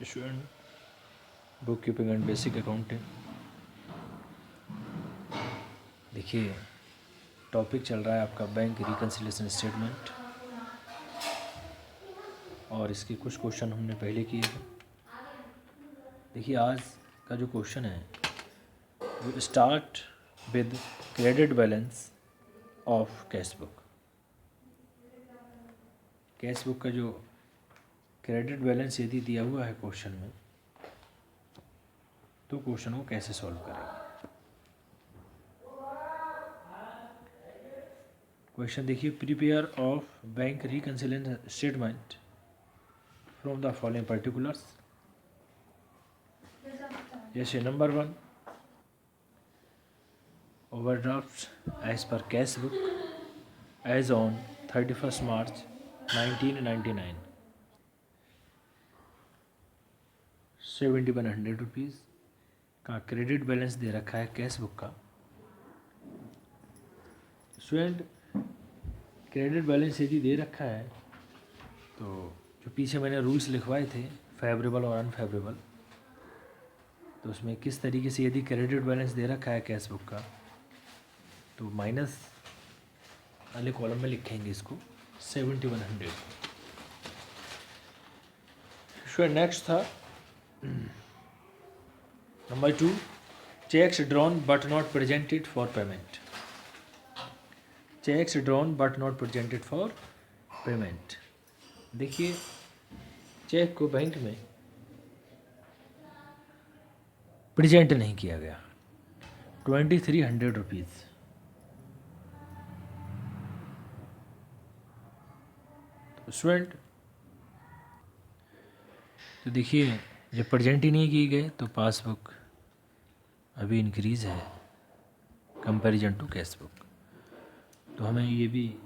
Student, book keeping and basic accounting. देखिए, topic चल रहा है आपका बैंक रिकन्सिलिएशन स्टेटमेंट, और इसके कुछ क्वेश्चन हमने पहले किए थे। देखिए, आज का जो क्वेश्चन है वो start with credit balance of cash book. Cash book का जो क्रेडिट बैलेंस यदि दिया हुआ है क्वेश्चन में, तो क्वेश्चन को कैसे सॉल्व करेंगे। क्वेश्चन देखिए, prepare of bank reconciliation statement from the following particulars. जैसे number 1, overdraft as per cash book as on 31 March 1999, 7100 rupees का क्रेडिट बैलेंस दे रखा है कैश बुक का। स्टूडेंट, क्रेडिट बैलेंस यदि दे रखा है तो जो पीछे मैंने रूल्स लिखवाए थे फेवरेबल और अनफेवरेबल, तो उसमें किस तरीके से यदि क्रेडिट बैलेंस दे रखा है कैश बुक का तो माइनस वाले कॉलम में लिखेंगे इसको 7100। स्टूडेंट, नेक्स्ट था number 2, cheques drawn but not presented for payment. Cheques drawn but not presented for payment. देखिए, चेक को बैंक में प्रेजेंट नहीं किया गया, 2300 रुपीज़। तो स्टूडेंट, तो देखिए, जब प्रेजेंट ही नहीं किए गए तो पासबुक अभी इंक्रीज है कंपैरिजन टू कैश बुक, तो हमें ये भी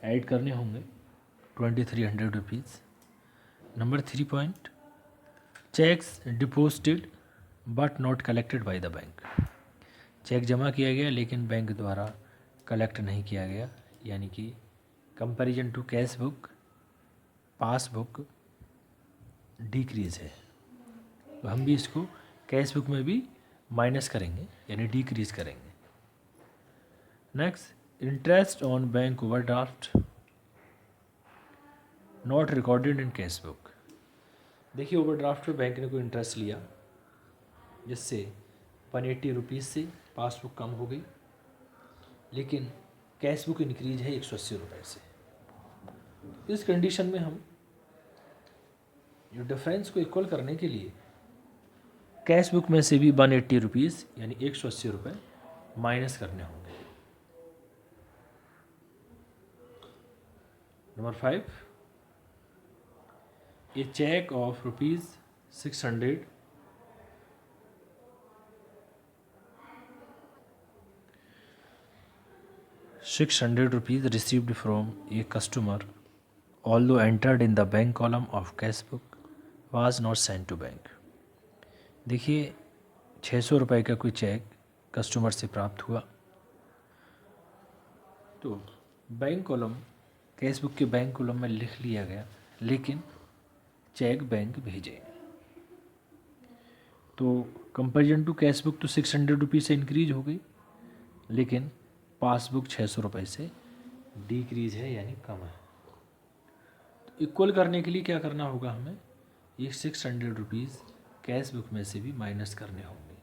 ऐड करने होंगे 2300 rupees. Number 3 point, cheques deposited but not collected by the bank. Cheque जमा किया गया लेकिन बैंक द्वारा कलेक्ट नहीं किया गया, यानी कि comparison to cash book passbook decrease है, तो हम भी इसको कैश बुक में भी माइनस करेंगे यानी डिक्रीज करेंगे। Next, interest on bank overdraft not recorded in cash book. देखिए, ओवरड्राफ्ट पे बैंक ने कोई इंटरेस्ट लिया जिससे 180 रुपीज़ से पासबुक कम हो गई, लेकिन कैश बुक इंक्रीज है 180 रुपये से। इस कंडीशन में हम जो डिफरेंस को इक्वल करने के लिए कैश बुक में से भी 180 रुपीज़ यानी 180 रुपये माइनस करने होंगे। Number 5, a cheque of rupees 600 rupees received from a customer, although entered in the bank column of cash book, was not sent to bank। देखिए, 600 रुपये का कोई चेक कस्टमर से प्राप्त हुआ, तो बैंक कॉलम कैश बुक के बैंक कॉलम में लिख लिया गया, लेकिन चेक बैंक भेजे। तो कंपेरिजन टू कैश बुक तो 600 रुपीज़ से इंक्रीज हो गई, लेकिन पासबुक 600 रुपये से डिक्रीज है यानी कम है। तो इक्वल करने के लिए क्या करना होगा हमें, ये 600 रुपीज़ कैश बुक में से भी माइनस करने होंगे।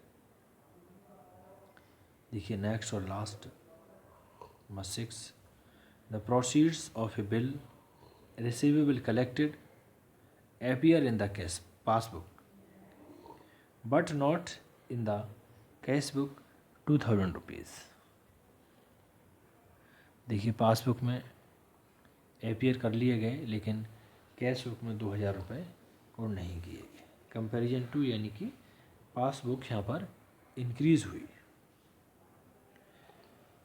देखिए, नेक्स्ट और last number 6, the proceeds of A bill receivable collected appear in the cash passbook but not in the cash book 2000 rupees. देखिए, पासबुक में एपियर कर लिए गए लेकिन कैश बुक में 2000 रुपये और नहीं किए गए। कंपैरिजन टू यानी कि पासबुक यहाँ पर इंक्रीज़ हुई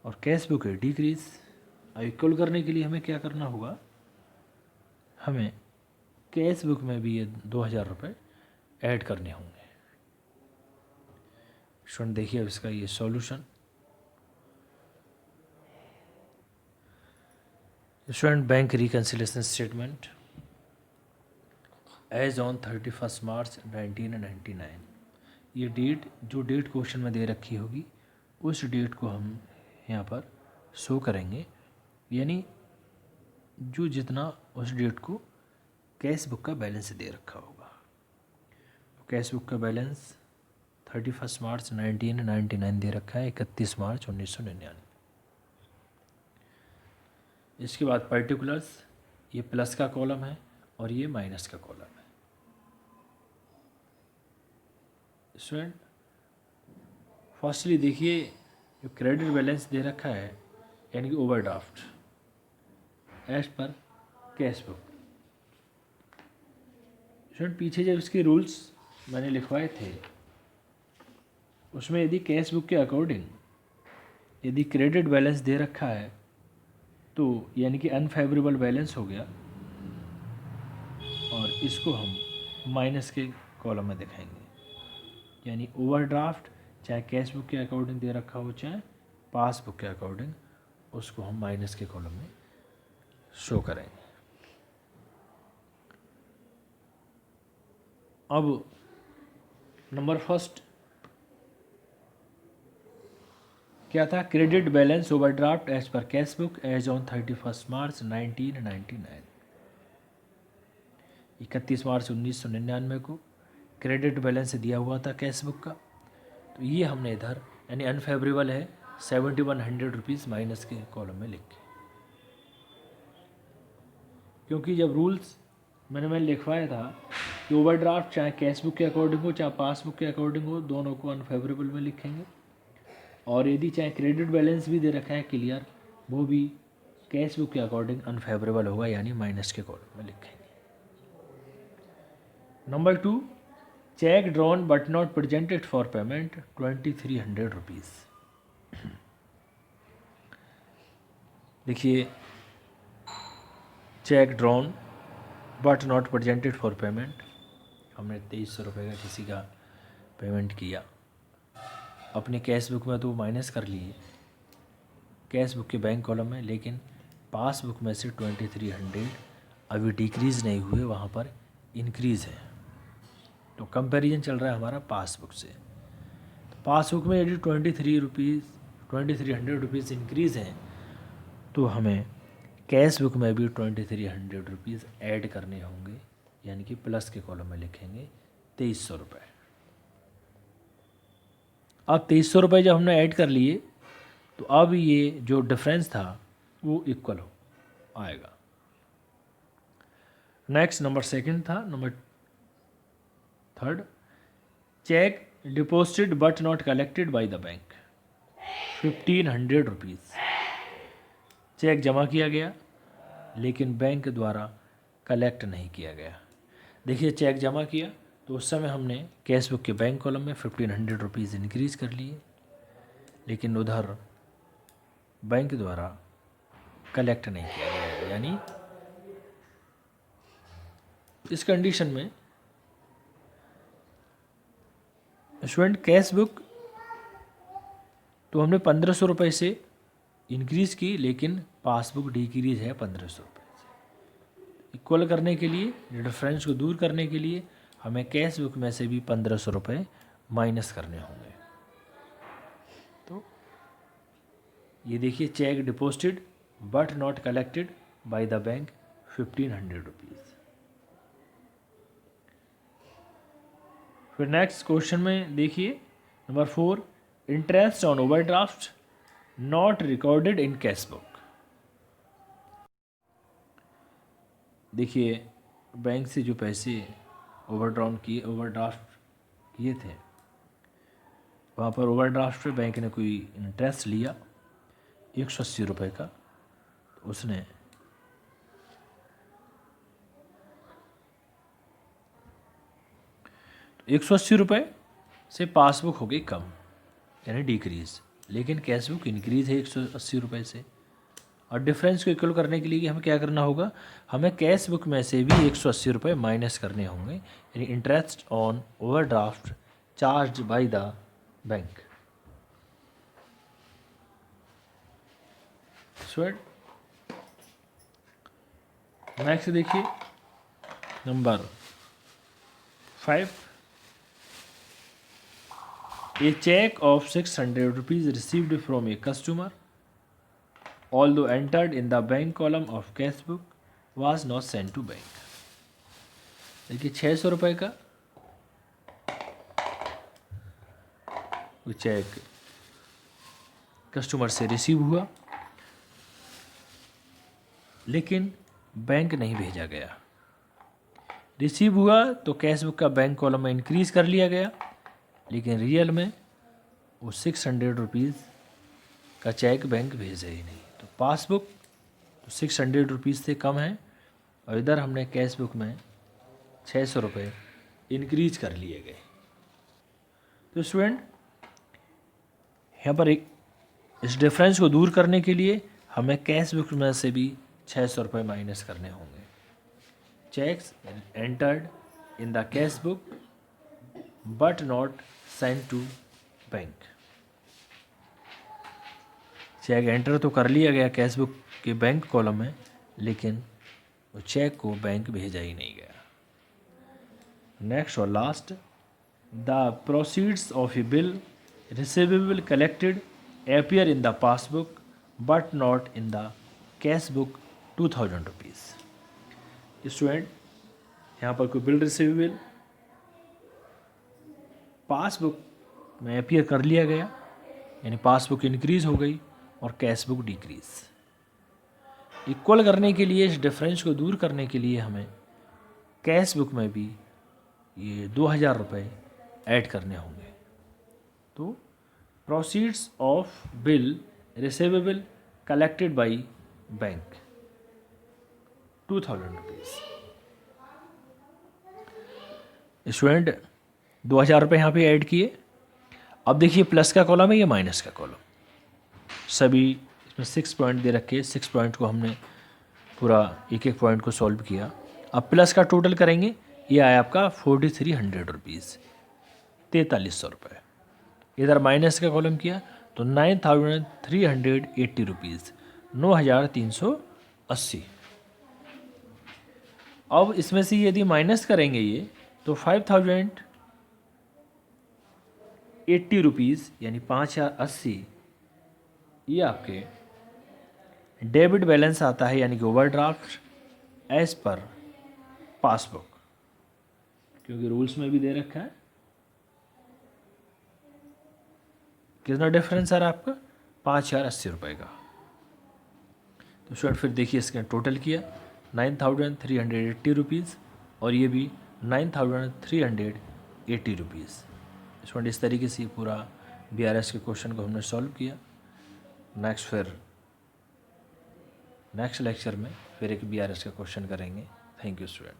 और कैश बुक है डिक्रीज़। अब इक्वल करने के लिए हमें क्या करना होगा, हमें कैश बुक में भी ये 2000 रुपये ऐड करने होंगे। स्टूडेंट, देखिए अब इसका ये solution. Student, bank reconciliation statement as on 31 March 1999। ये डेट, जो डेट क्वेश्चन में दे रखी होगी उस डेट को हम यहाँ पर शो करेंगे, यानी जो जितना उस डेट को कैश बुक का बैलेंस दे रखा होगा। कैश बुक का बैलेंस 31 मार्च 1999 दे रखा है, 31 मार्च 1999। इसके बाद पर्टिकुलर्स, ये प्लस का कॉलम है और ये माइनस का कॉलम है। स्टूडेंट फर्स्टली देखिए, जो क्रेडिट बैलेंस दे रखा है यानी कि overdraft as per cash book. Student पीछे जब इसके रूल्स मैंने लिखवाए थे उसमें यदि कैश बुक के अकॉर्डिंग यदि क्रेडिट बैलेंस दे रखा है तो यानी कि अनफेवरेबल बैलेंस हो गया, और इसको हम माइनस के कॉलम में दिखाएंगे। यानी ओवरड्राफ्ट चाहे कैश बुक के अकॉर्डिंग दे रखा हो चाहे पासबुक के अकॉर्डिंग, उसको हम माइनस के कॉलम में शो करेंगे। अब नंबर फर्स्ट क्या था? Credit balance overdraft as per cash book as on 31 March 1999। 31 March 1999 को क्रेडिट बैलेंस दिया हुआ था कैश बुक का, तो ये हमने इधर यानी अनफेवरेबल है 7100 रुपीज़ माइनस के कॉलम में लिख के, क्योंकि जब रूल्स मैंने लिखवाया था कि ओवरड्राफ्ट चाहे कैश बुक के अकॉर्डिंग हो चाहे पासबुक के अकॉर्डिंग हो, दोनों को अनफेवरेबल में लिखेंगे। और यदि चाहे क्रेडिट बैलेंस भी दे रखा है क्लियर, वो भी कैश बुक के अकॉर्डिंग अनफेवरेबल होगा यानी माइनस के कॉलम में लिखेंगे। Number 2, cheque drawn but not presented for payment 2300 rupees. देखिए, cheque drawn but not presented for payment, हमने 2300 रुपये का किसी का पेमेंट किया, अपनी कैश बुक में तो माइनस कर लिए कैश बुक के बैंक कॉलम में, लेकिन पासबुक में से 2300 अभी डिक्रीज़ नहीं हुए, वहाँ पर इंक्रीज़ है। तो कंपैरिजन चल रहा है हमारा पासबुक से। तो पासबुक में यदि 2300 रुपीज़ इंक्रीज़ हैं तो हमें कैश बुक में भी 2300 रुपीज़ ऐड करने होंगे, यानी कि प्लस के कॉलम में लिखेंगे 2300 रुपये। अब 2300 रुपये जब हमने ऐड कर लिए तो अब ये जो डिफरेंस था वो इक्वल हो आएगा। नेक्स्ट नंबर सेकंड था। Number third, cheque deposited but not collected by the bank 1500 rupees. Cheque जमा किया गया लेकिन बैंक द्वारा कलेक्ट नहीं किया गया। देखिए, चेक जमा किया तो उस समय हमने कैश बुक के बैंक कॉलम में 1500 रुपीज़ इंक्रीज़ कर लिए, लेकिन उधर बैंक द्वारा कलेक्ट नहीं किया गया। यानी इस कंडीशन में स्टूडेंट कैश बुक तो हमने 1500 रुपये से इंक्रीज़ की, लेकिन पासबुक डिक्रीज है 1500 रुपये से। इक्वल करने के लिए, डिफरेंस को दूर करने के लिए हमें कैश बुक में से भी 1500 रुपये माइनस करने होंगे। तो ये देखिए, check deposited but not collected by the bank 1500 rupees. फिर नेक्स्ट क्वेश्चन में देखिए number 4, interest on overdraft not recorded in cash book. देखिए, बैंक से जो पैसे ओवरड्राफ्ट किए थे, वहाँ पर ओवरड्राफ्ट पे बैंक ने कोई इंटरेस्ट लिया 180 रुपये का, तो उसने तो 180 रुपये से पासबुक हो गई कम यानी डिक्रीज़, लेकिन कैश बुक इंक्रीज़ है 180 रुपये से। और डिफरेंस को इक्वल करने के लिए हमें क्या करना होगा, हमें कैश बुक में से भी 180 रुपये माइनस करने होंगे, यानी interest on overdraft charge by the bank. Next देखिए number 5. A check of 600 rupees received from a customer, although entered in the bank column of cash book, was not sent to bank. देखिए 600 रुपये का वो check customer से receive हुआ, लेकिन bank नहीं भेजा गया। रिसीव हुआ तो कैश बुक का बैंक कॉलम में इंक्रीज़ कर लिया गया, लेकिन रियल में वो 600 रुपीज़ का चेक बैंक भेजे ही नहीं। तो पासबुक तो 600 रुपीज़ से कम है, और इधर हमने कैश बुक में 600 रुपये इंक्रीज कर लिए गए। तो स्टूडेंट यहाँ पर एक इस डिफरेंस को दूर करने के लिए हमें कैश बुक में से भी 600 रुपये माइनस करने होंगे। Cheques entered in the cash book but not sent to bank. Cheque enter तो कर लिया गया कैश बुक के बैंक कॉलम में, लेकिन वो चेक को बैंक भेजा ही नहीं गया। नेक्स्ट और last, the proceeds of A bill receivable collected appear in the passbook but not in the cash book 2000 rupees. Student यहाँ पर कोई बिल रिसीवेबल पासबुक में अपीयर कर लिया गया, यानी पासबुक इंक्रीज हो गई और कैश बुक डिक्रीज। इक्वल करने के लिए, इस डिफरेंस को दूर करने के लिए हमें कैश बुक में भी ये 2000 रुपये ऐड करने होंगे। तो proceeds of bill receivable collected by bank 2000 rupees. Student 2000 रुपये यहाँ पे ऐड किए। अब देखिए प्लस का कॉलम है या माइनस का कॉलम, सभी इसमें 6 पॉइंट दे रखे। 6 पॉइंट को हमने पूरा एक एक पॉइंट को सॉल्व किया। अब प्लस का टोटल करेंगे, ये आया आपका 4300 रुपीज़, 4300 रुपये। इधर माइनस का कॉलम किया तो 9380 रुपीज़, 9380। अब इसमें से यदि माइनस करेंगे ये तो 5080 रुपीज़ यानी 5080, ये आपके डेबिट बैलेंस आता है, यानी कि ओवरड्राफ्ट एज पर पासबुक, क्योंकि रूल्स में भी दे रखा है। कितना डिफरेंस आ रहा है आपका? 5080 रुपये का। तो स्टूडेंट फिर देखिए इसका टोटल किया 9380 रुपीज़, और ये भी 9380 रुपीज़। स्टूडेंट इस तरीके से पूरा BRS के क्वेश्चन को हमने सॉल्व किया। नेक्स्ट लेक्चर में फिर एक BRS का क्वेश्चन करेंगे। Thank you student.